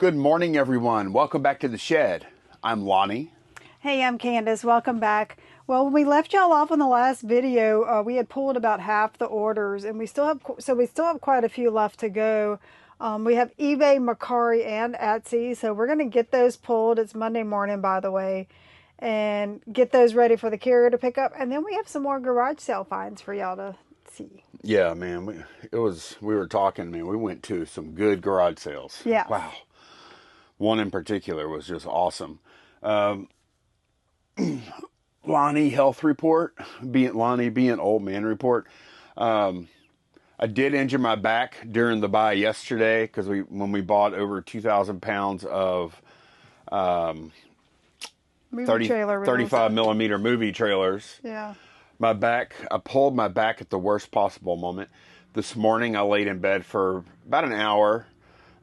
Good morning, everyone. Welcome back to the shed. I'm Lonnie. Hey, I'm Candace. Welcome back. Well, when we left y'all off on the last video, we had pulled about half the orders, and we still have quite a few left to go. We have eBay, Mercari, and Etsy, so we're going to get those pulled. It's Monday morning, by the way, and get those ready for the carrier to pick up. And then we have some more garage sale finds for y'all to see. Yeah, man. We were talking, man. We went to some good garage sales. Yeah. Wow. One in particular was just awesome. Lonnie health report, Lonnie being old man report. I did injure my back during the buy yesterday because when we bought over 2,000 pounds of 35 millimeter movie trailers. Yeah. I pulled my back at the worst possible moment. This morning I laid in bed for about an hour.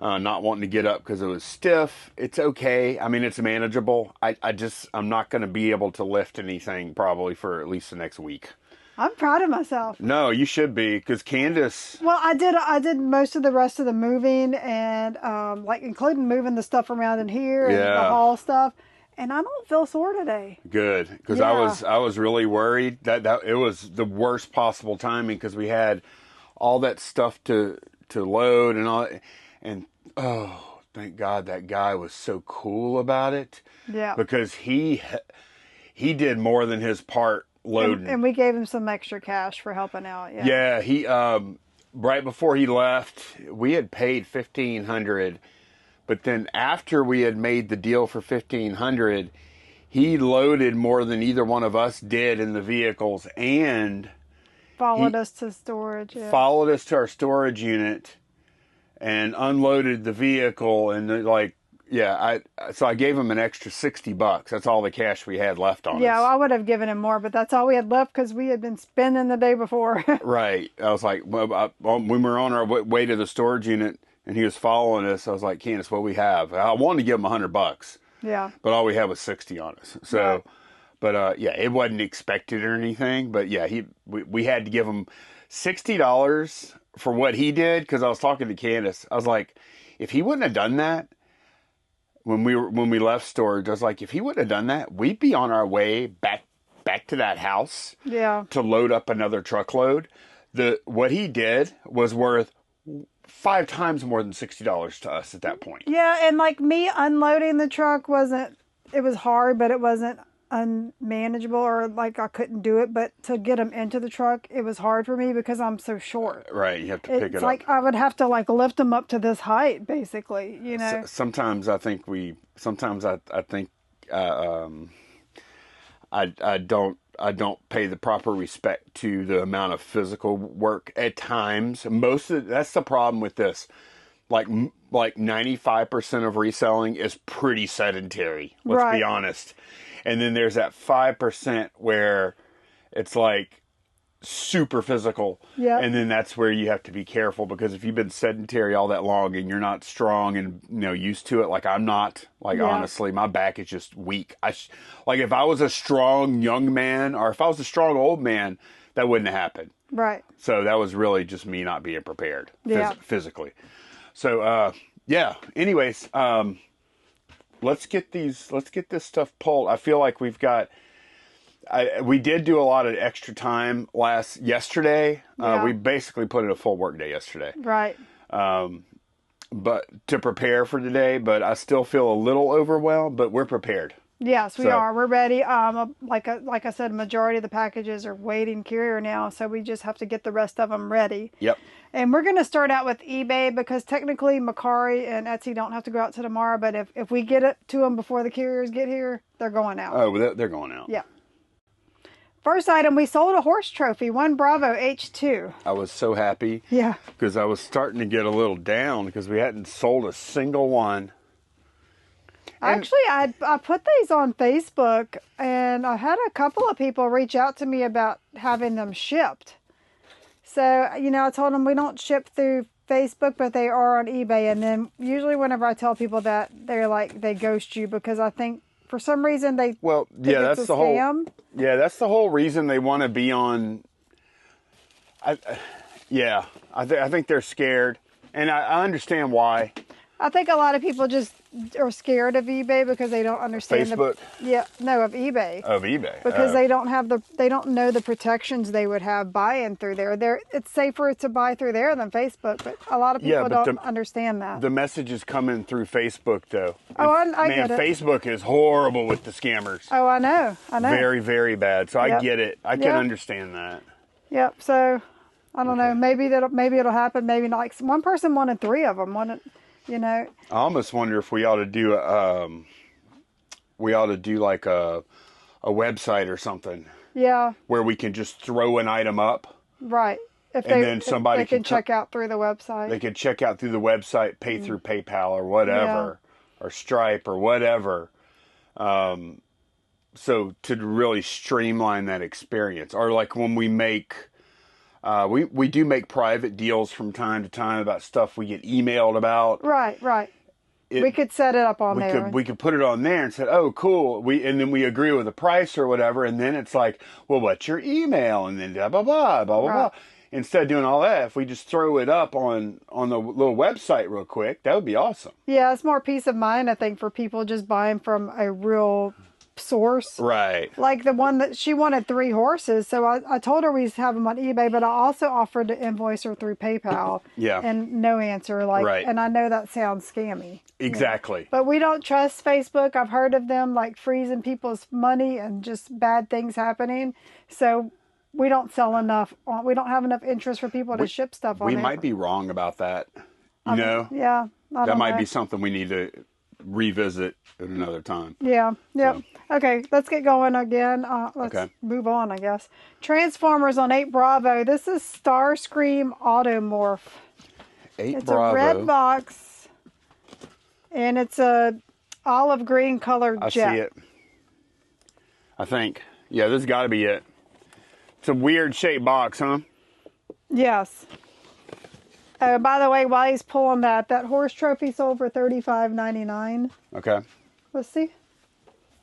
Not wanting to get up because it was stiff. It's okay. I mean, it's manageable. I'm not going to be able to lift anything probably for at least the next week. I'm proud of myself. No, you should be, because Candace... Well, I did most of the rest of the moving, and like including moving the stuff around in here and the haul stuff. And I don't feel sore today. Good, because I was really worried that it was the worst possible timing, because we had all that stuff to load and all. And oh, thank God that guy was so cool about it. Yeah. Because he did more than his part loading. And we gave him some extra cash for helping out. Yeah. Yeah. He right before he left, we had paid $1,500, but then after we had made the deal for $1,500, he loaded more than either one of us did in the vehicles, and followed us to storage. Yeah. Followed us to our storage unit. And unloaded the vehicle, and so I gave him an extra $60. That's all the cash we had left on us. Yeah, well, I would have given him more, but that's all we had left because we had been spending the day before. Right. I was like, when we were on our way to the storage unit, and he was following us, I was like, Candace, what we have? I wanted to give him $100. Yeah. But all we had was 60 on us. So, right. But it wasn't expected or anything. But yeah, we had to give him $60 for what he did, because I was talking to Candace. I was like, if he wouldn't have done that when we left storage, I was like, if he wouldn't have done that, we'd be on our way back to that house. Yeah. To load up another truckload. What he did was worth 5 times more than $60 to us at that point. Yeah, and like me unloading the truck it was hard, but it wasn't unmanageable, or like I couldn't do it, but to get them into the truck, it was hard for me because I'm so short. Right, you have to pick it up. It's like I would have to like lift them up to this height, basically, you know. Sometimes I think I don't pay the proper respect to the amount of physical work at times. That's the problem with this. Like 95% of reselling is pretty sedentary. Let's be honest. And then there's that 5% where it's like super physical. Yeah. And then that's where you have to be careful, because if you've been sedentary all that long and you're not strong and used to it, like I'm not, honestly, my back is just weak. Like if I was a strong young man, or if I was a strong old man, that wouldn't happen. Right. So that was really just me not being prepared physically. So anyways, let's get this stuff pulled. I feel like we did do a lot of extra time yesterday. We basically put in a full work day yesterday. Right. But to prepare for today, but I still feel a little overwhelmed, but we're prepared. Yes, we are. We're ready. Like I said, majority of the packages are waiting carrier now, so we just have to get the rest of them ready. Yep. And we're going to start out with eBay, because technically Mercari and Etsy don't have to go out to tomorrow, but if we get it to them before the carriers get here, they're going out. Oh, they're going out. Yeah. First item, we sold a horse trophy, one Bravo H2. I was so happy. Yeah. Because I was starting to get a little down because we hadn't sold a single one. Actually, I put these on Facebook, and I had a couple of people reach out to me about having them shipped. So, I told them we don't ship through Facebook, but they are on eBay. And then usually whenever I tell people that, they ghost you, because I think for some reason that's the scam. That's the whole reason they want to be on. I think they're scared, and I understand why. I think a lot of people just are scared of eBay because they don't understand Facebook? of eBay. Of eBay. Because they don't know the protections they would have buying through there. It's safer to buy through there than Facebook, but a lot of people don't understand that. The message is coming through Facebook, though. Oh, I get it. Facebook is horrible with the scammers. Oh, I know. Very, very bad. So I get it. I can understand that. Yep. So I don't know. Maybe it'll happen. Maybe not. Like one person wanted 3 of them. I almost wonder if we ought to do like a website or something. Yeah. Where we can just throw an item up. Right. Then somebody can check out through the website. They can check out through the website, pay through PayPal or whatever, or Stripe or whatever. So to really streamline that experience, or like when we make. We do make private deals from time to time about stuff we get emailed about. Right. We could set it up on there. We could put it on there and say, "Oh, cool." And then we agree with the price or whatever, and then it's like, "Well, what's your email?" And then blah blah blah blah blah blah. Instead of doing all that, if we just throw it up on the little website real quick, that would be awesome. Yeah, it's more peace of mind, I think, for people just buying from a real source. Right. Like the one that she wanted 3 horses, so I told her we have them on eBay, but I also offered to invoice her through PayPal. Yeah. And no answer. And I know that sounds scammy. Exactly. But we don't trust Facebook. I've heard of them like freezing people's money and just bad things happening. So we don't sell enough. We don't have enough interest for people to ship stuff on. We might be wrong about that. Yeah. That might be something we need to revisit at another time. Yeah. Yep. So. Okay, let's get going again. Let's move on, I guess. Transformers on 8 Bravo. This is Starscream Automorph. 8 Bravo. It's a red box, and it's a olive green colored jet. I see it. I think. Yeah, this has got to be it. It's a weird shaped box, huh? Yes. By the way, while he's pulling that horse trophy sold for $35.99. Okay. Let's see.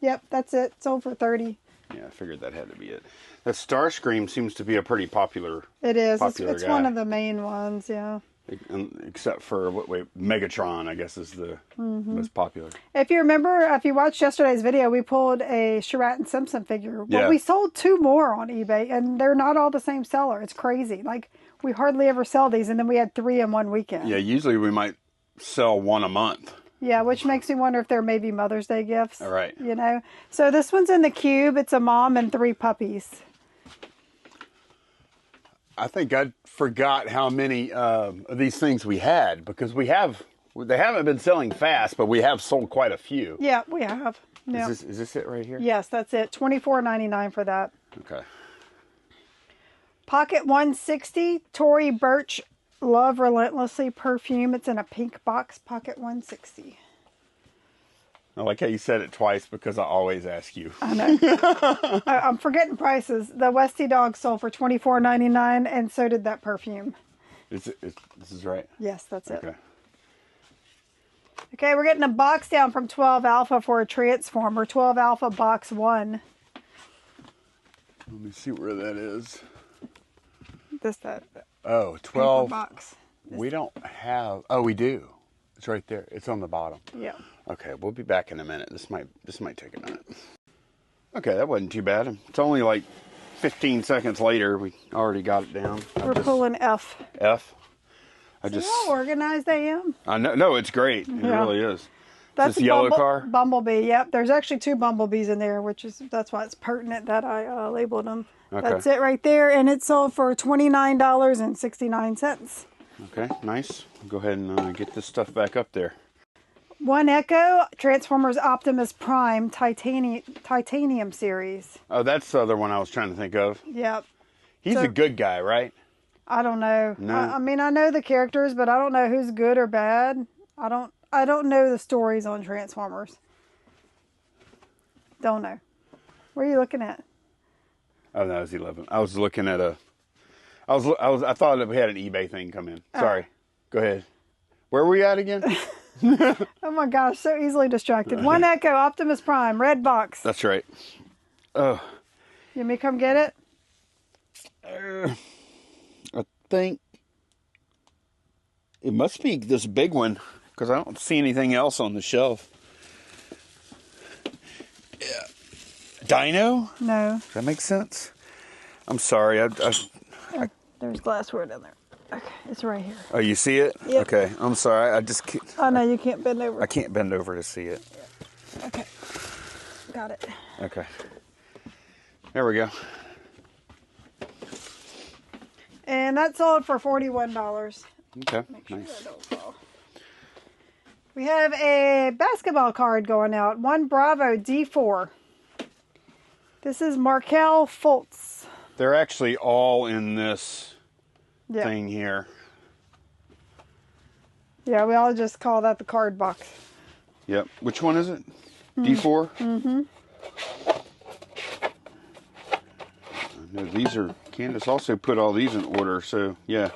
Yep, that's it. Sold for $30. Yeah, I figured that had to be it. That Starscream seems to be a pretty popular. It is. It's one of the main ones. Yeah. Except for Megatron, I guess is the most popular. If you remember, if you watched yesterday's video, we pulled a Sherratt and Simpson figure. Well, we sold 2 more on eBay, and they're not all the same seller. It's crazy. Like we hardly ever sell these, and then we had 3 in one weekend. Yeah, usually we might sell 1 a month. Yeah, which makes me wonder if they're maybe Mother's Day gifts. All right. So this one's in the cube. It's a mom and 3 puppies. I think I forgot how many of these things we had because they haven't been selling fast, but we have sold quite a few. Yeah, we have. Yeah. Is this it right here? Yes, that's it. $24.99 for that. Okay. Pocket 160, Tory Burch Love Relentlessly perfume. It's in a pink box. Pocket 160. I like how you said it twice because I always ask you. I know. I'm forgetting prices. The Westie dog sold for $24.99, and so did that perfume. This is right? Yes, that's it. Okay. Okay, we're getting a box down from 12 Alpha for a Transformer. 12 Alpha box 1. Let me see where that is. That. Oh, 12. Box. We don't have. Oh, we do. It's right there. It's on the bottom. Yeah. Okay, we'll be back in a minute. This might take a minute. Okay, that wasn't too bad. It's only like 15 seconds later. We already got it down. We're pulling F. F. How organized I am. I know. No, it's great. It really is. That's this yellow car? Bumblebee. Yep. There's actually 2 bumblebees in there, that's why it's pertinent that I labeled them. Okay. That's it right there, and it sold for $29.69. Okay, nice. Go ahead and get this stuff back up there. 1 Echo Transformers Optimus Prime Titanium series. Oh, that's the other one I was trying to think of. Yep. He's a good guy, right? I don't know. No. I mean, I know the characters, but I don't know who's good or bad. I don't know the stories on Transformers. Don't know. Where are you looking at? Oh, no, it was 11. I was looking at I thought that we had an eBay thing come in. Sorry. Go ahead. Where were we at again? Oh my gosh, so easily distracted. 1 Echo Optimus Prime, red box. That's right. Oh. You want me to come get it? I think it must be this big one. because I don't see anything else on the shelf. Yeah. Dino? No. Does that make sense? I'm sorry. There's glassware in there. Okay, it's right here. Oh, you see it? Yep. Okay, I'm sorry. I just can't. Oh, no, you can't bend over. I can't bend over to see it. Okay. Got it. Okay. There we go. And that sold for $41. Okay, Make sure nice. that don't fall. We have a basketball card going out. One Bravo D4. This is Markel Fultz. They're actually all in this Yeah. thing here. Yeah, we all just call that the card box. Yep. Which one is it? D4? Mm-hmm. No, these are, Candace also put all these in order, so yeah.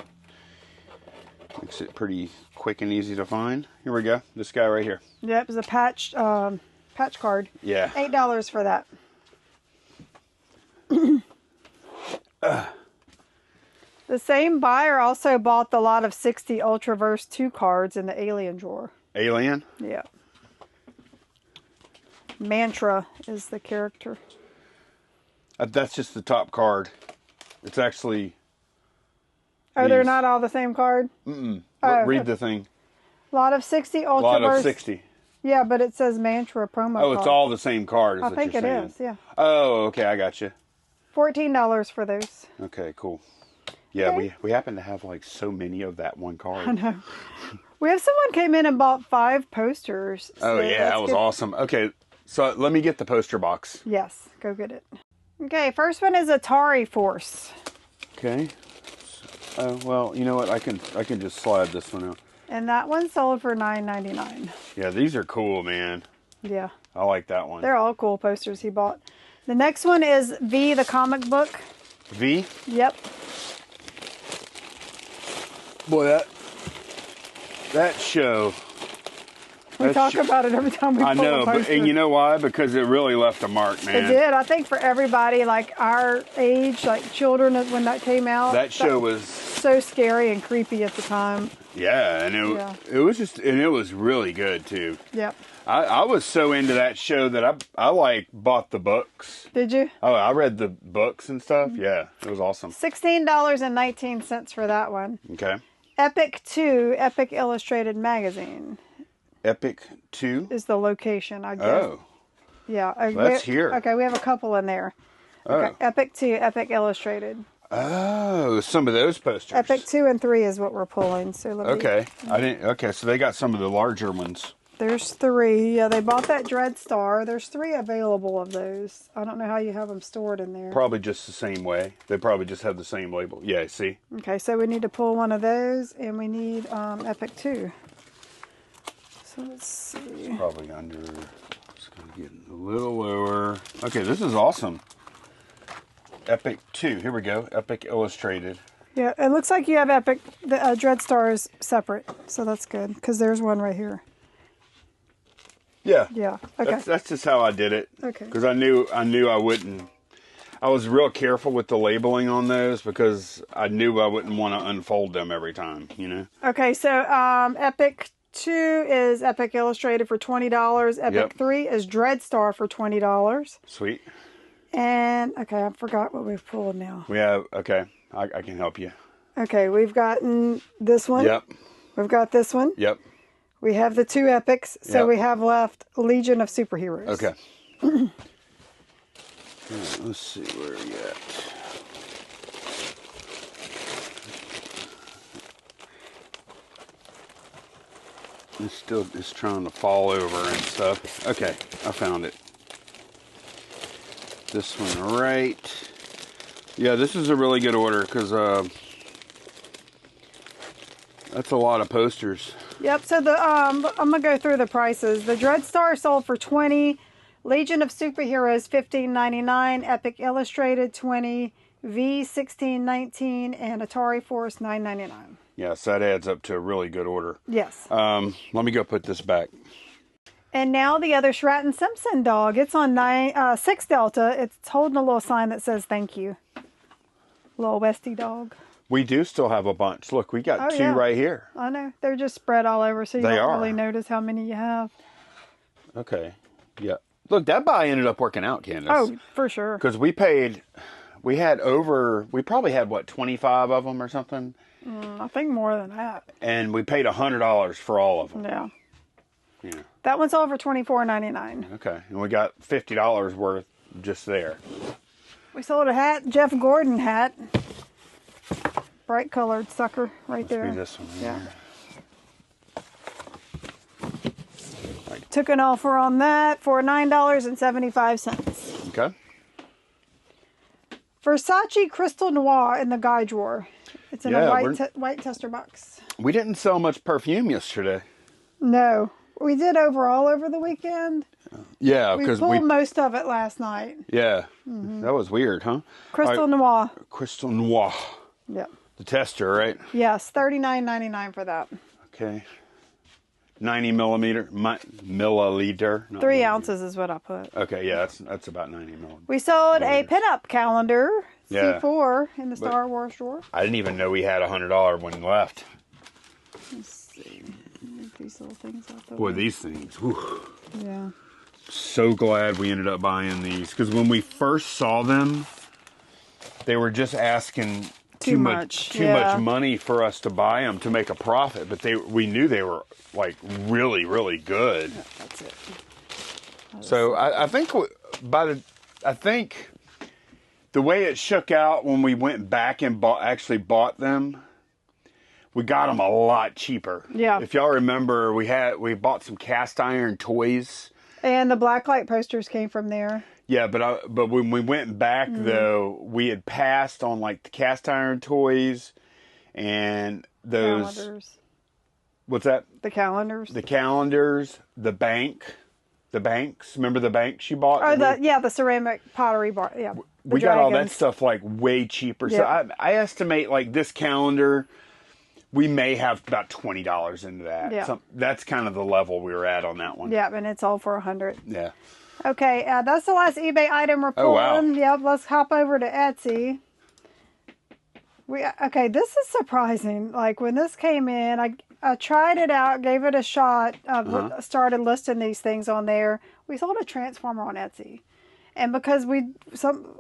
Makes it pretty quick and easy to find. Here we go. This guy right here. Yep, it's a patch card. Yeah. $8 for that. The same buyer also bought the lot of 60 Ultraverse 2 cards in the Alien drawer. Alien? Yeah. Mantra is the character. That's just the top card. It's actually... Oh, they're these. not all the same card? Mm-mm. Oh, Read okay. the thing. Lot of 60 Ultraverse. Lot of 60. Yeah, but it says Mantra promo Oh, it's card. all the same card, is I what think you're it saying. is, yeah. Oh, okay, I got you. $14 for those. Okay, cool. Yeah, Okay. we happen to have like so many of that one card. I know. We have someone came in and bought 5 posters. Oh, so yeah, that's that was good. awesome. Okay, so let me get the poster box. Yes, go get it. Okay, first one is Atari Force. Okay. Oh, well, you know what? I can just slide this one out. And that one sold for $9.99. Yeah, these are cool, man. Yeah, I like that one. they're all cool posters he bought. The next one is V, the comic book. V? Yep. Boy, that show. We talk about it every time we I pull know, a poster. and you know why? Because it really left a mark, man. It did. I think for everybody, like our age, like children, when that came out. That show was so scary and creepy at the time. yeah, and it was just, and it was really good too. Yep. I was so into that show that I like bought the books. Did you? Oh, I read the books and stuff. Yeah, it was awesome. $16.19 for that one. Okay. Epic 2, Epic Illustrated Magazine. Epic 2? Is the location, I guess. Oh. Yeah. That's here. Okay, we have a couple in there. Oh. Okay, Epic 2, Epic Illustrated. Oh, some of those posters. Epic 2 and 3 is what we're pulling. So let me, Okay. Okay, so they got some of the larger ones. There's 3. Yeah, they bought that Dread Star. There's 3 available of those. I don't know how you have them stored in there. Probably just the same way. They probably just have the same label. Yeah, see? Okay, so we need to pull one of those, and we need Epic 2. So let's see. Probably under. It's going to get a little lower. Okay, this is awesome. Epic 2. Here we go. Epic Illustrated. Yeah, it looks like you have Epic. The Dread Star is separate, so that's good because there's one right here. Yeah. Yeah. Okay. That's just how I did it. Okay. Because I knew I wouldn't. I was real careful with the labeling on those because I knew I wouldn't want to unfold them every time. You know. Okay, so Epic 2 is Epic Illustrated for $20. Epic Yep. 3 is Dread Star for $20. Sweet. And okay, I forgot what we've pulled now. We have. Okay, I can help you. Okay, we've gotten this one. Yep. We've got this one. Yep. We have the 2 epics, so Yep. we have left Legion of Superheroes. Okay. Alright, let's see where we at. It's trying to fall over and stuff. Okay, I found it. This one right. Yeah, this is a really good order because that's a lot of posters. Yep, so the I'm going to go through the prices. The Dread Star sold for $20, Legion of Superheroes $15.99, Epic Illustrated $20, V $16.19, and Atari Force $9.99. Yeah, so that adds up to a really good order. Yes. Let me go put this back. And now the other Stratton Simpson dog. It's on 6 Delta. It's holding a little sign that says thank you. Little Westie dog. We do still have a bunch. Look, we got Oh, two yeah. right here. I know. They're just spread all over, so you They don't are. really notice how many you have. Okay. Yeah. Look, that buy ended up working out, Candace. Oh, for sure. Because we probably had, what, 25 of them or something? I think more than that. And we paid $100 for all of them. Yeah. Yeah. That one's over $24.99. Okay. And we got $50 worth just there. We sold a hat, Jeff Gordon hat. Bright colored sucker right Must there. be this one. Yeah. Took an offer on that for $9.75. Okay. Versace Crystal Noir in the guy drawer. It's in Yeah, a white tester box. We didn't sell much perfume yesterday. No. We did overall over the weekend. Yeah, We because pulled most of it last night. Yeah. That was weird, huh? Crystal Noir. Crystal Noir. Yep. The tester, right? Yes, $39.99 for that. Okay. 90 milliliter. 3 ounces is what I put. Okay, yeah, that's about 90 milliliters. We sold a pinup calendar, Yeah. C4, in the Star Wars drawer. I didn't even know we had $100 when left. Let's see. These little things out there. Boy, these things. Whew. Yeah. So glad we ended up buying these. Because when we first saw them, they were just asking too much money for us to buy them to make a profit. But we knew they were like really, really good. Yeah, that's it. So I think the way it shook out when we went back and actually bought them, we got them a lot cheaper. Yeah. If y'all remember, we bought some cast iron toys. And the blacklight posters came from there. Yeah, but when we went back though, we had passed on like the cast iron toys and those Calendars. What's that? The calendars. The calendars, the banks. Remember the banks you bought? Oh, the ceramic pottery bar. Yeah. We got all that stuff like way cheaper. So I estimate like this calendar, we may have about $20 into that. Yeah. That's kind of the level we were at on that one. Yeah, and it's all for $100. Yeah. Okay, that's the last eBay item we're Oh, wow. pulling. Yep, let's hop over to Etsy. This is surprising. Like when this came in, I tried it out, gave it a shot, started listing these things on there. We sold a transformer on Etsy. And because a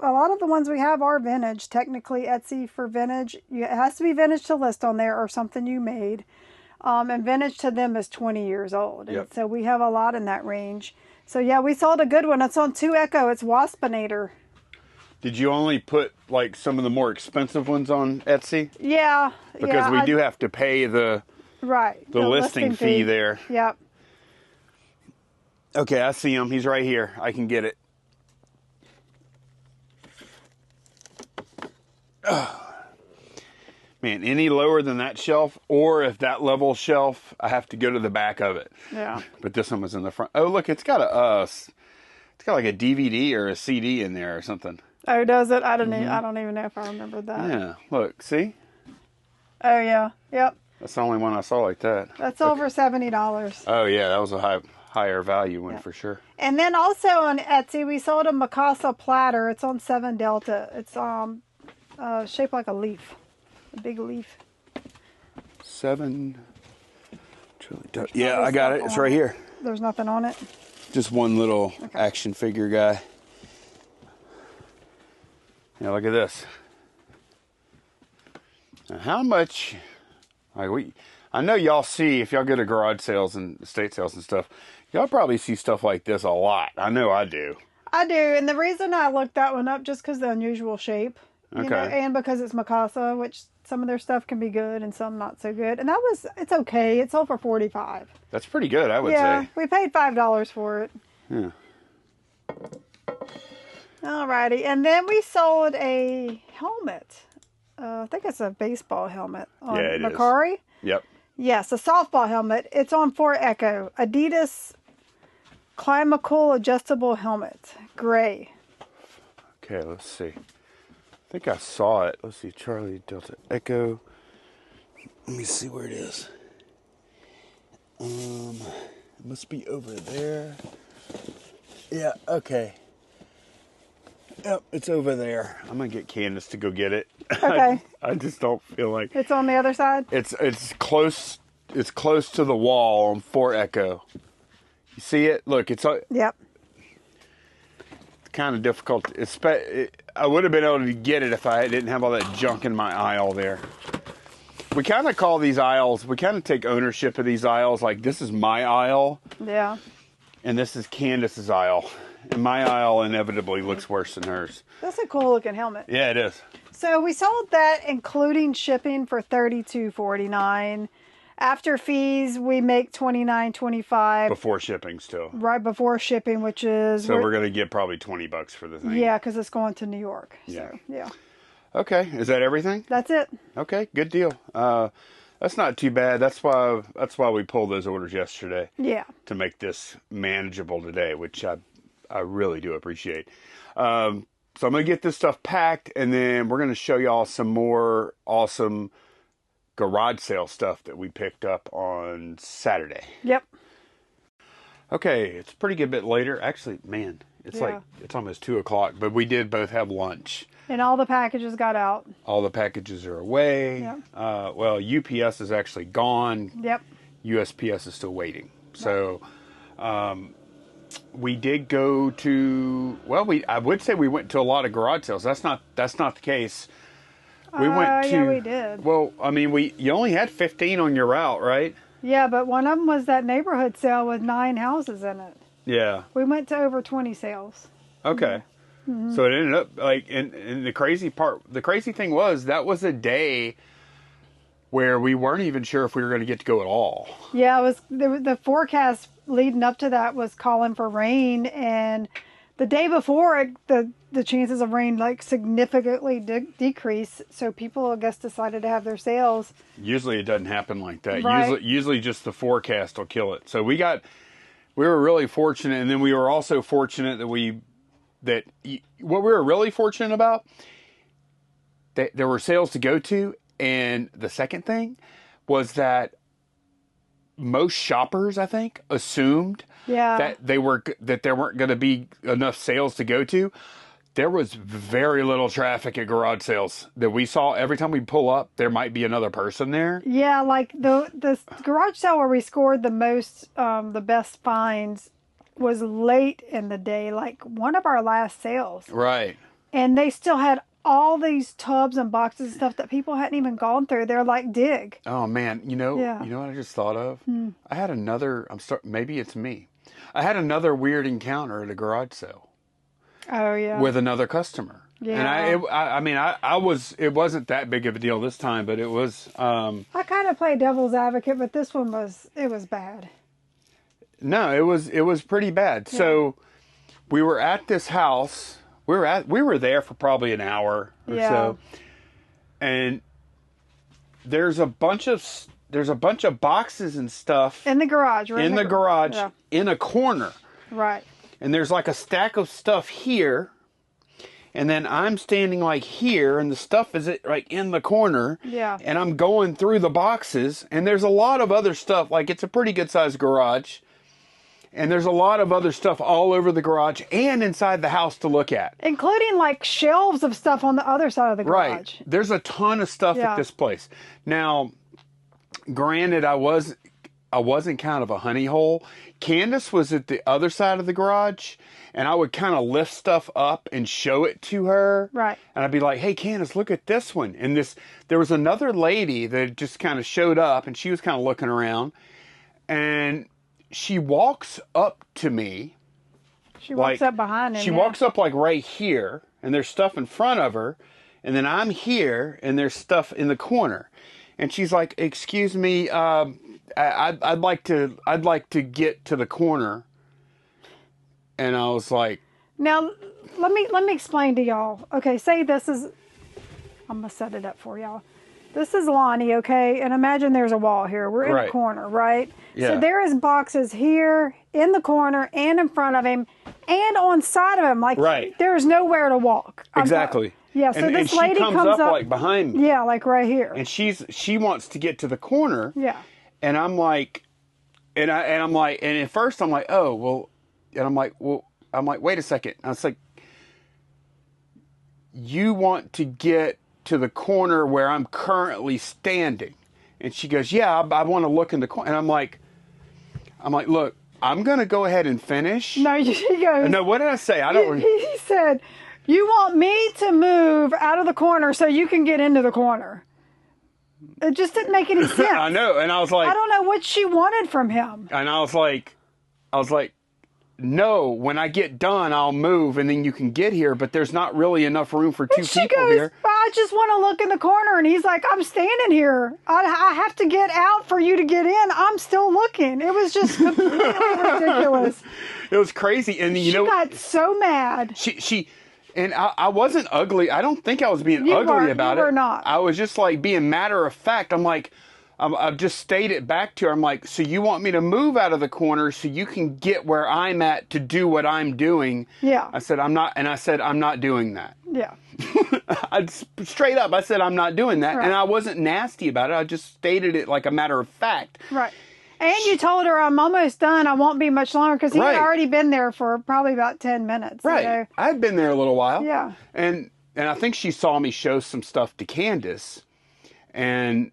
lot of the ones we have are vintage, technically Etsy for vintage, it has to be vintage to list on there or something you made. And vintage to them is 20 years old. And Yep. so we have a lot in that range. So yeah, we sold a good one. It's on 2 Echo. It's Waspinator. Did you only put like some of the more expensive ones on Etsy? Yeah. Because we do have to pay the listing fee there. Yep. Okay, I see him. He's right here. I can get it. Man, any lower than that shelf, or if that level shelf, I have to go to the back of it. Yeah. But this one was in the front. Oh, look, it's got it's got like a DVD or a CD in there or something. Oh, does it? I don't even know if I remember that. Yeah, look, see? Oh yeah. Yep. That's the only one I saw like that. That's over $70. Oh yeah, that was a higher value one for sure. And then also on Etsy, we sold a Mikasa platter. It's on 7 Delta. It's shaped like a leaf, a big leaf. 7. Yeah, I got it. It's right here. There's nothing on it. Just one little action figure guy. Yeah, look at this. Now, how much? I know y'all see, if y'all go to garage sales and estate sales and stuff, y'all probably see stuff like this a lot. I know I do. I do, and the reason I looked that one up just because the unusual shape, you know, and because it's Mikasa, which some of their stuff can be good and some not so good. And it's okay. It sold for $45. That's pretty good, I would say. Yeah, we paid $5 for it. Yeah. Alrighty, and then we sold a helmet. I think it's a baseball helmet on Mercari. Yep. Yes, a softball helmet. It's on 4 Echo. Adidas Climacool adjustable helmet. Gray. Okay, let's see. I think I saw it. Let's see. Charlie Delta Echo. Let me see where it is. It must be over there. Yeah, okay. Yep, it's over there. I'm gonna get Candace to go get it. Okay. I just don't feel like It's on the other side? it's close. It's close to the wall on 4 Echo. You see it? Look, it's Yep. kind of difficult. I would have been able to get it if I didn't have all that junk in my aisle there. We kind of call these aisles, we kind of take ownership of these aisles. Like, this is my aisle, Yeah. and this is Candace's aisle. And my aisle inevitably looks worse than hers. That's a cool looking helmet. Yeah, it is. So we sold that including shipping for $32.49. After fees, we make $29.25 Before shipping still. right before shipping, which is So we're going to get probably $20 for the thing. yeah, because it's going to New York. Yeah. So yeah, Okay, is that everything? that's it. Okay, good deal. That's not too bad. That's why we pulled those orders yesterday. Yeah. To make this manageable today, which I really do appreciate. So I'm going to get this stuff packed, and then we're going to show y'all some more awesome garage sale stuff that we picked up on Saturday. Yep. Okay, it's a pretty good bit later. Actually, man, it's like it's almost 2 o'clock, but we did both have lunch. And all the packages got out. All the packages are away. Yep. Well, UPS is actually gone. Yep. USPS is still waiting. So, we did go to, well, I would say we went to a lot of garage sales. That's not the case. We went to, yeah, we did. Well, I mean, you only had 15 on your route, right? Yeah, but one of them was that neighborhood sale with 9 houses in it. Yeah. We went to over 20 sales. Okay. Mm-hmm. So it ended up like, and the crazy thing was that was a day where we weren't even sure if we were going to get to go at all. Yeah, it was the forecast leading up to that was calling for rain, and the day before the chances of rain like significantly decreased. So people, I guess, decided to have their sales. Usually it doesn't happen like that. Right. Usually just the forecast will kill it. So we were really fortunate, and then we were also fortunate that what we were really fortunate about, that there were sales to go to, and the second thing was that most shoppers, I think, assumed that there weren't going to be enough sales to go to. There was very little traffic at garage sales that we saw. Every time we pull up, there might be another person there. Yeah, like the garage sale where we scored the most, the best finds was late in the day, like one of our last sales. Right. And they still had all these tubs and boxes and stuff that people hadn't even gone through. They're like, dig. Oh man, you know what I just thought of? I had another, maybe it's me. I had another weird encounter at a garage sale. Oh yeah. With another customer. Yeah. And it wasn't that big of a deal this time, but it was, I kind of played devil's advocate, but this one was bad. No, it was pretty bad. Yeah. So we were at this house. We were there for probably an hour or so. And there's a bunch of boxes and stuff in the garage, right? In the garage, in a corner. Right. And there's like a stack of stuff here. And then I'm standing like here, and the stuff is like in the corner. Yeah. And I'm going through the boxes, and there's a lot of other stuff. Like, it's a pretty good sized garage. And there's a lot of other stuff all over the garage and inside the house to look at. Including like shelves of stuff on the other side of the garage. Right. There's a ton of stuff at this place. Now, granted, I wasn't kind of a honey hole. Candace was at the other side of the garage, and I would kind of lift stuff up and show it to her. Right. And I'd be like, hey, Candace, look at this one. And there was another lady that just kind of showed up, and she was kind of looking around. And she walks up to me. She walks up behind him. She walks up like right here, and there's stuff in front of her. And then I'm here, and there's stuff in the corner. And she's like, excuse me, I'd like to get to the corner. And I was like, now let me explain to y'all. Okay, say this is, I'm gonna set it up for y'all. This is Lonnie, okay? And imagine there's a wall here. We're in a corner, right? Yeah. So there is boxes here in the corner and in front of him and on side of him. Like, there is nowhere to walk. Exactly. Yeah, so this lady comes up like behind me. Yeah, like right here. And she wants to get to the corner. Yeah. And I'm like, and at first I'm like, oh, well, and I'm like, wait a second. And I was like, you want to get to the corner where I'm currently standing. And she goes, yeah, I want to look in the corner. And I'm like, look, I'm going to go ahead and finish. No, she goes. No, what did I say? I don't. He said, you want me to move out of the corner so you can get into the corner. It just didn't make any sense. I know. And I was like, I don't know what she wanted from him. And I was like, no, when I get done, I'll move and then you can get here, but there's not really enough room for two people here. I just want to look in the corner. And he's like, I'm standing here. I have to get out for you to get in. I'm still looking. It was just completely ridiculous. It was crazy. And she got so mad. And I wasn't ugly. I don't think I was being ugly about it. You were not. I was just like being matter of fact. I'm like, I've just stated back to her. I'm like, so you want me to move out of the corner so you can get where I'm at to do what I'm doing? Yeah. I said, I'm not. And I said, I'm not doing that. Yeah. Straight up, I said, I'm not doing that. Right. And I wasn't nasty about it. I just stated it like a matter of fact. Right. And you told her, I'm almost done. I won't be much longer because he had already been there for probably about 10 minutes. Right. So. I'd been there a little while. Yeah. And I think she saw me show some stuff to Candace. And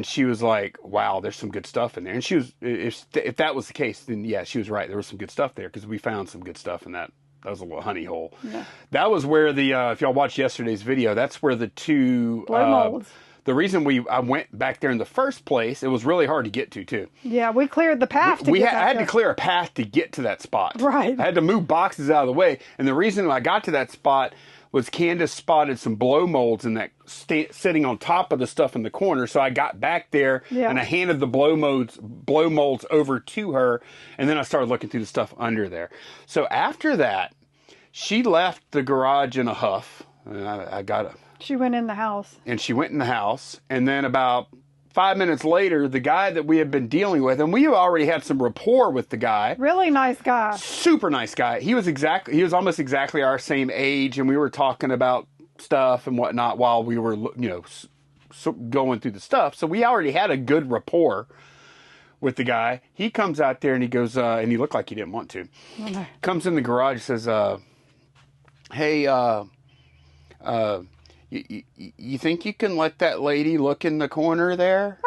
she was like, wow, there's some good stuff in there. And she was, if that was the case, then yeah, she was right. There was some good stuff there because we found some good stuff in that. That was a little honey hole. Yeah. That was where if y'all watched yesterday's video, that's where the two blow molds. The reason I went back there in the first place, it was really hard to get to too. Yeah, we cleared the path to get back I had to clear a path to get to that spot. Right. I had to move boxes out of the way. And the reason I got to that spot was Candace spotted some blow molds in that sitting on top of the stuff in the corner. So I got back there and I handed the blow molds over to her. And then I started looking through the stuff under there. So after that, she left the garage in a huff. And she went in the house. And she went in the house. And then about 5 minutes later, the guy that we had been dealing with, and we already had some rapport with the guy. Really nice guy. Super nice guy. He was almost exactly our same age, and we were talking about stuff and whatnot while we were, going through the stuff. So we already had a good rapport with the guy. He comes out there and he goes, and he looked like he didn't want to. Okay. Comes in the garage, says, hey, you think you can let that lady look in the corner there?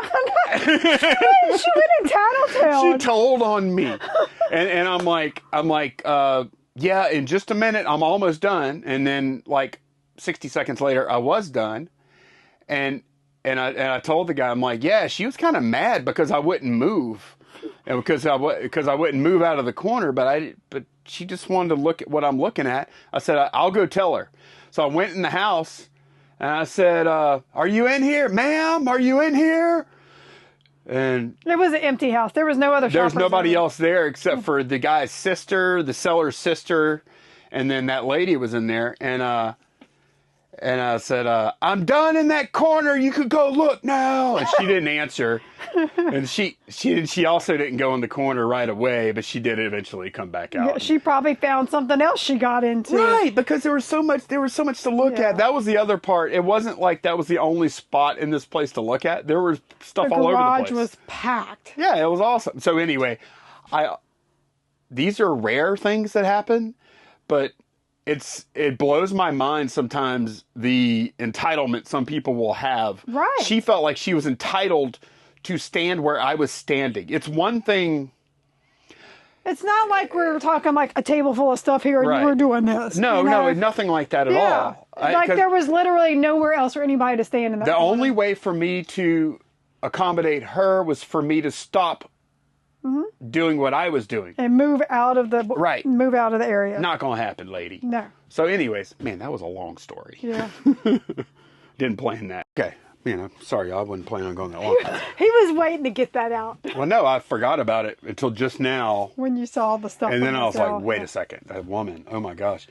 She went in tattletale. She told on me. And I'm like, yeah, in just a minute, I'm almost done. And then like 60 seconds later, I was done. And I told the guy, I'm like, yeah, she was kind of mad because I wouldn't move. And because I wouldn't move out of the corner, but she just wanted to look at what I'm looking at. I said, I'll go tell her. So I went in the house. And I said, are you in here? Ma'am, are you in here? And it was an empty house. There was no other shoppers. There was nobody else there except for the guy's sister, the seller's sister, and then that lady was in there. And I said, I'm done in that corner. You could go look now. And she didn't answer. And she also didn't go in the corner right away, but she did eventually come back out. Yeah, she probably found something else she got into. Right, because there was so much to look at. That was the other part. It wasn't like that was the only spot in this place to look at. There was stuff all over the place. The garage was packed. Yeah, it was awesome. So anyway, these are rare things that happen, but it blows my mind sometimes the entitlement some people will have. Right. She felt like she was entitled to stand where I was standing. It's one thing. It's not like we were talking like a table full of stuff here and you were doing this. No, nothing like that at all. Like there was literally nowhere else for anybody to stand in that corner. Only way for me to accommodate her was for me to stop doing what I was doing. And move out of the area. Not going to happen, lady. No. So anyways, man, that was a long story. Yeah. Didn't plan that. Okay. Man, I'm sorry, I wasn't planning on going that long. He was waiting to get that out. Well, no, I forgot about it until just now. When you saw the stuff. And then I was like, wait a second, that woman, oh my gosh.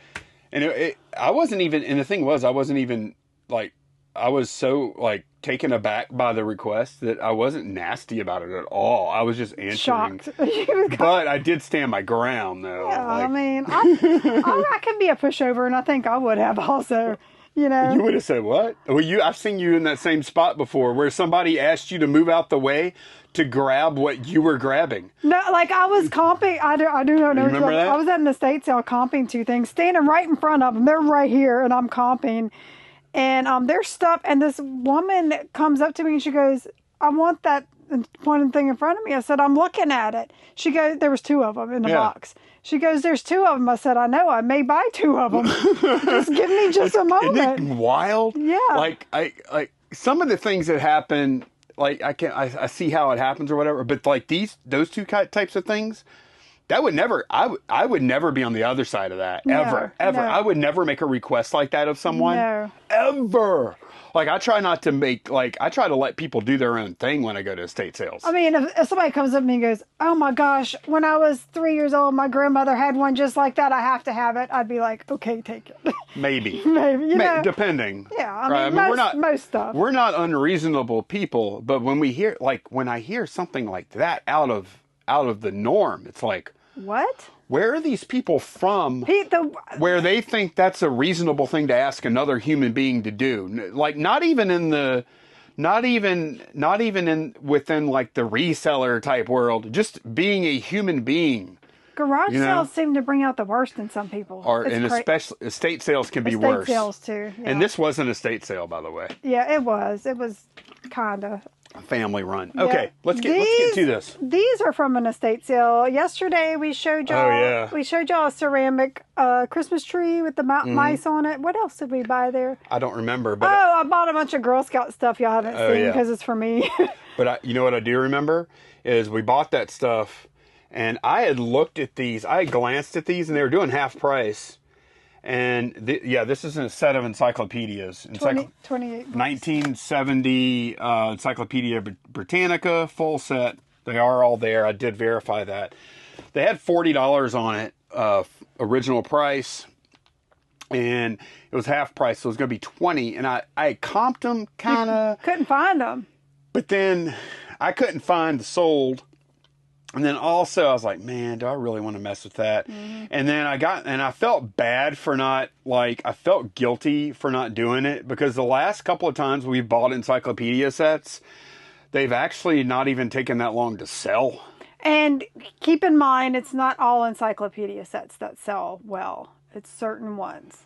And I wasn't even, and the thing was, I wasn't even, like, I was so, like, taken aback by the request that I wasn't nasty about it at all. I was just answering. Shocked. But I did stand my ground, though. Yeah, I mean, I can be a pushover, and I think I would have also. You know, You would have said what? Well, I've seen you in that same spot before where somebody asked you to move out the way to grab what you were grabbing. no, like I was comping. I do not know. You remember that? I was at an estate sale comping two things, standing right in front of them. They're right here, and I'm comping, and they're stuff. And this woman comes up to me and she goes, "I want that one thing in front of me." I said, "I'm looking at it." She goes, "There was two of them in the box." She goes, "There's two of them." I said, "I know. I may buy two of them. Just give me just a moment." Isn't it wild? Yeah. Like some of the things that happen, like I see how it happens or whatever, but like those two types of things, that would never, I would never be on the other side of that. Ever. No. I would never make a request like that of someone. No. Ever. Like I try to let people do their own thing when I go to estate sales. I mean, if somebody comes up to me and goes, "Oh my gosh, when I was 3 years old, my grandmother had one just like that. I have to have it." I'd be like, "Okay, take it." Maybe. Maybe, you know. Depending. Yeah, I mean, most stuff. We're not unreasonable people, but when I hear something like that out of the norm, it's like, What? where are these people from where they think that's a reasonable thing to ask another human being to do? Like not even in within like the reseller type world, just being a human being. Garage sales seem to bring out the worst in some people. Especially estate sales can be worse. Estate sales too. Yeah. And this was an estate sale, by the way. Yeah, it was. It was kind of. Family run. Okay, yeah. let's get to this. These are from an estate sale. Yesterday we showed y'all. Oh, yeah. We showed y'all a ceramic Christmas tree with the mice on it. What else did we buy there? I don't remember, but I bought a bunch of Girl Scout stuff y'all haven't seen because it's for me. But you know what I do remember is we bought that stuff, and I had looked at these. I had glanced at these, and they were doing half price. And this is a set of encyclopedias. 28 1970 Encyclopedia Britannica, full set. They are all there. I did verify that. They had $40 on it, original price. And it was half price, so it was going to be $20. And I comped them, kind of. Couldn't find them. But then I couldn't find the sold. And then also I was like, man, do I really want to mess with that? Mm-hmm. And then I felt bad for I felt guilty for not doing it, because the last couple of times we've bought encyclopedia sets, they've actually not even taken that long to sell. And keep in mind, it's not all encyclopedia sets that sell well. It's certain ones.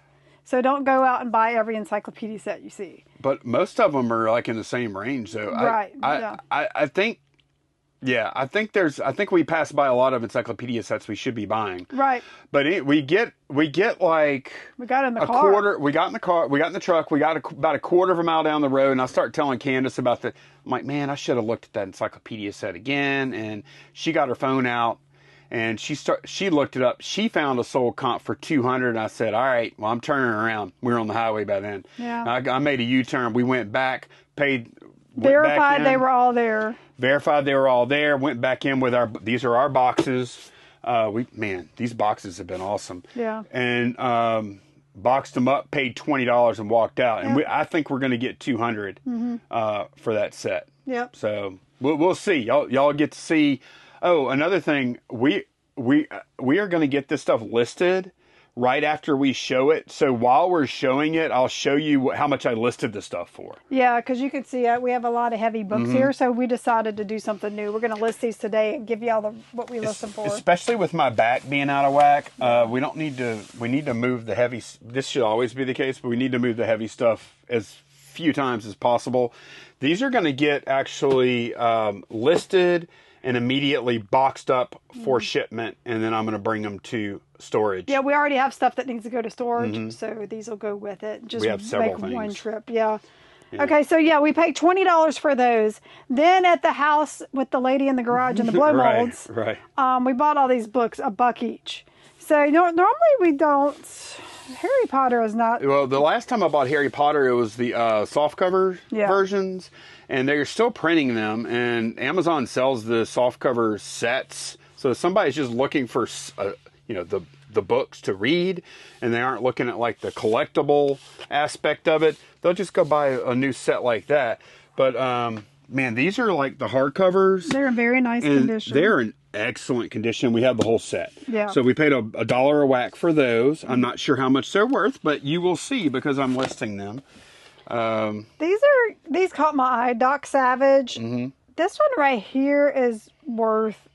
So don't go out and buy every encyclopedia set you see. But most of them are like in the same range. So right. I think... Yeah, I think we passed by a lot of encyclopedia sets we should be buying. Right. But we got like... We got in the car. Quarter. We got in the car. We got in the truck. We got about a quarter of a mile down the road, and I start telling Candace about I'm like, man, I should have looked at that encyclopedia set again. And she got her phone out, and she looked it up. She found a sold comp for $200, and I said, all right, well, I'm turning around. We were on the highway by then. Yeah. I made a U-turn. We went back, verified they were all there. Verified they were all there. Went back in with these are our boxes. These boxes have been awesome. Yeah. And boxed them up, paid $20, and walked out. And I think we're going to get $200 for that set. Yep. So we'll see. Y'all get to see. Oh, another thing, we are going to get this stuff listed right after we show it. So while we're showing it, I'll show you how much I listed the stuff for. Yeah, because you can see we have a lot of heavy books here, so we decided to do something new. We're going to list these today and give you all what we list them for. Especially with my back being out of whack, we need to move the heavy. This should always be the case, but we need to move the heavy stuff as few times as possible. These are going to get actually listed and immediately boxed up for shipment, and then I'm going to bring them to storage. Yeah, we already have stuff that needs to go to storage, so these will go with it. Just we have several make one things. trip. Yeah. Okay, so we paid $20 for those. Then at the house with the lady in the garage and the blow molds, right. We bought all these books, $1 each. So normally we don't. Harry Potter is not. Well, the last time I bought Harry Potter, it was the softcover versions, and they're still printing them. And Amazon sells the softcover sets. So if somebody's just looking for the books to read, and they aren't looking at like the collectible aspect of it, they'll just go buy a new set like that. But man, these are like the hardcovers. They're in very nice condition. They're in excellent condition. We have the whole set. Yeah. So we paid $1 a whack for those. I'm not sure how much they're worth, but you will see because I'm listing them. These caught my eye. Doc Savage. Mm-hmm. This one right here is worth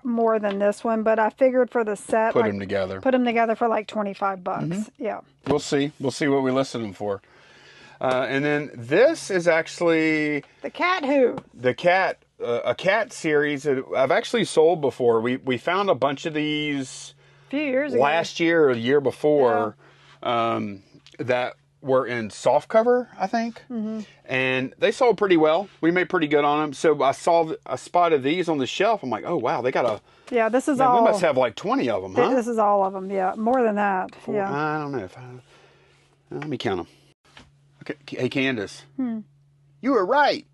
more than this one, but I figured for the set, Put them together. Put them together for like $25. Mm-hmm. Yeah. We'll see. We'll see what we listed them for. And then this is actually the cat who? The cat, a cat series that I've actually sold before. We found a bunch of these a few years ago. Last year or the year before, that were in soft cover, I think. Mm-hmm. And they sold pretty well. We made pretty good on them. So I spotted these on the shelf. I'm like, oh wow, they got a. Yeah, this is all. We must have like 20 of them, huh? This is all of them. Yeah, more than that. Yeah. I don't know if let me count them. Okay, hey Candace, you were right.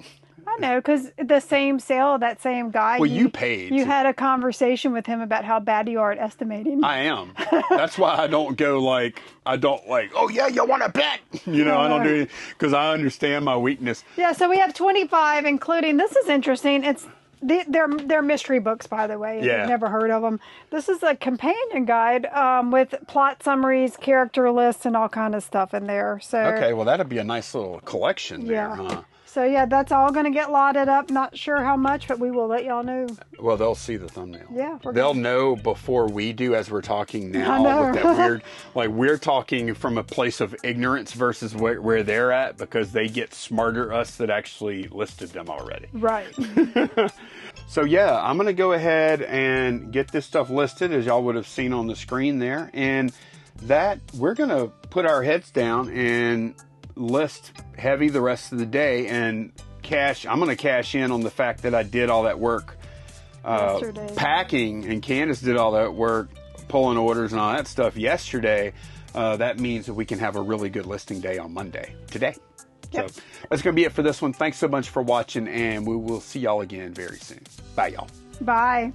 I know, because the same sale, that same guy. Well, you paid. You had a conversation with him about how bad you are at estimating. I am. That's why I don't go like, oh yeah, you want to bet? You know, I don't do it because I understand my weakness. Yeah, so we have 25, including, this is interesting. They're mystery books, by the way. If you've never heard of them. This is a companion guide with plot summaries, character lists, and all kind of stuff in there. So okay, well that'd be a nice little collection there, huh? So yeah, that's all going to get lotted up. Not sure how much, but we will let y'all know. Well, they'll see the thumbnail. Yeah, they'll know before we do, as we're talking now. With that weird, like we're talking from a place of ignorance versus where they're at because they get smarter us that actually listed them already. Right. So yeah, I'm gonna go ahead and get this stuff listed as y'all would have seen on the screen there, and that we're gonna put our heads down and list heavy the rest of the day and I'm going to cash in on the fact that I did all that work packing, and Candace did all that work pulling orders and all that stuff yesterday. That means that we can have a really good listing day on Monday today. Yep. So that's going to be it for this one. Thanks so much for watching, and we will see y'all again very soon. Bye, y'all. Bye.